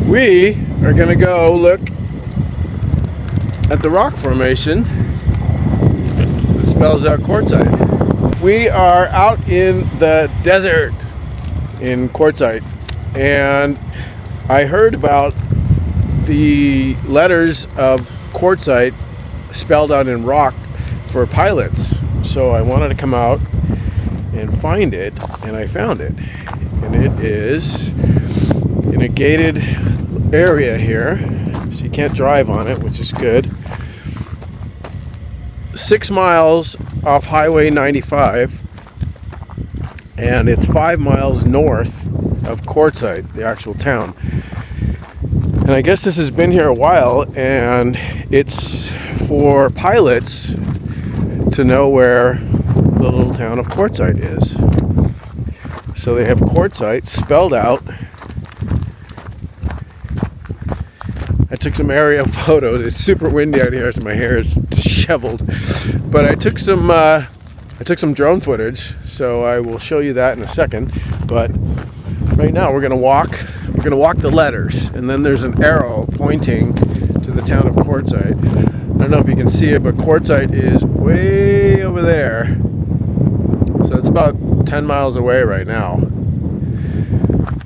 We are going to go look at the rock formation that spells out Quartzsite. We are out in the desert in Quartzsite, and I heard about the letters of Quartzsite spelled out in rock for pilots. So I wanted to come out and find it, and I found it. And it is in a gated area here, so you can't drive on it, which is good. 6 miles off Highway 95, and it's 5 miles north of Quartzsite, the actual town. And I guess this has been here a while, and it's for pilots to know where the little town of Quartzsite is. So they have Quartzsite spelled out. I took some aerial photos. It's super windy out here, so my hair is disheveled. But I took some drone footage, so I will show you that in a second. But right now we're gonna walk the letters, and then there's an arrow pointing to the town of Quartzsite. I don't know if you can see it, but Quartzsite is way over there. So it's about 10 miles away right now.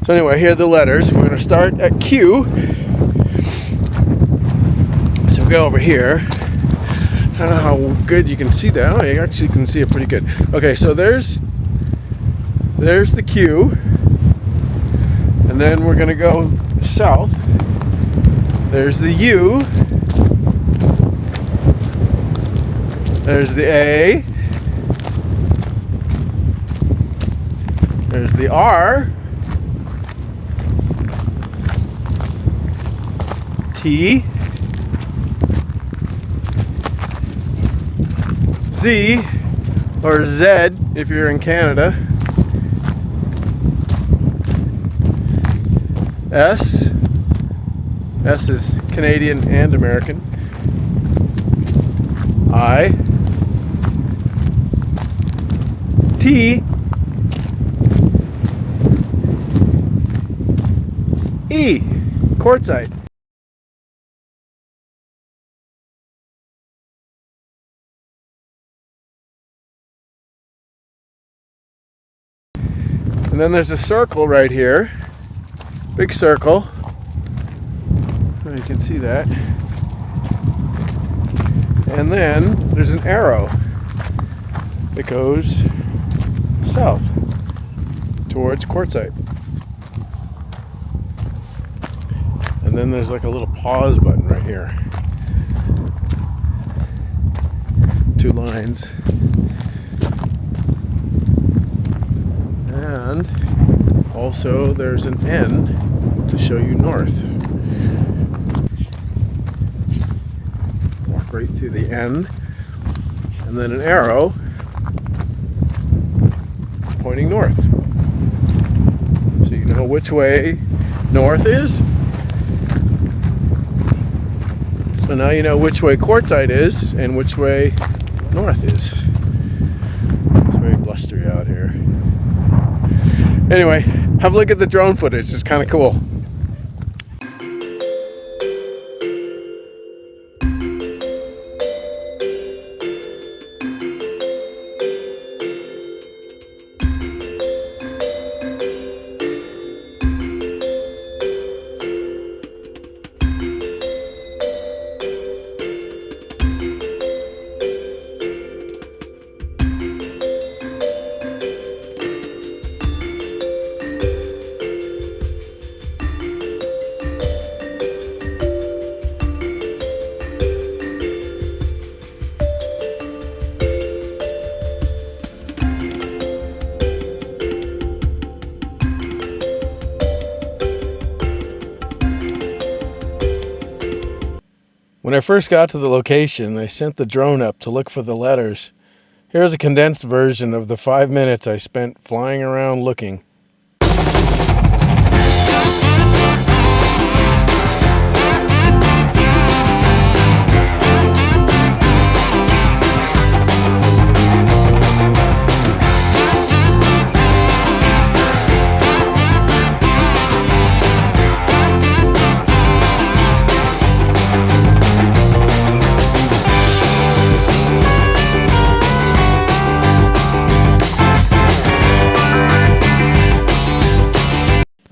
So anyway, here are the letters. We're gonna start at Q. So we go over here. I don't know how good you can see that. Oh, you actually can see it pretty good. Okay, so there's the Q. And then we're gonna go south. There's the U. There's the A. There's the R. T. Z, or Z if you're in Canada. S. S is Canadian and American. I. T. E. Quartzsite. And then there's a circle right here. Big circle. Oh, you can see that. And then there's an arrow that goes south towards Quartzsite. And then there's like a little pause button right here. 2 lines. And also there's an end to show you north. Walk right through the end, and then an arrow pointing north. So you know which way north is. So now you know which way Quartzsite is and which way north is. It's very blustery out here. Anyway, have a look at the drone footage. It's kind of cool. When I first got to the location, I sent the drone up to look for the letters. Here's a condensed version of the 5 minutes I spent flying around looking.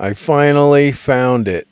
I finally found it.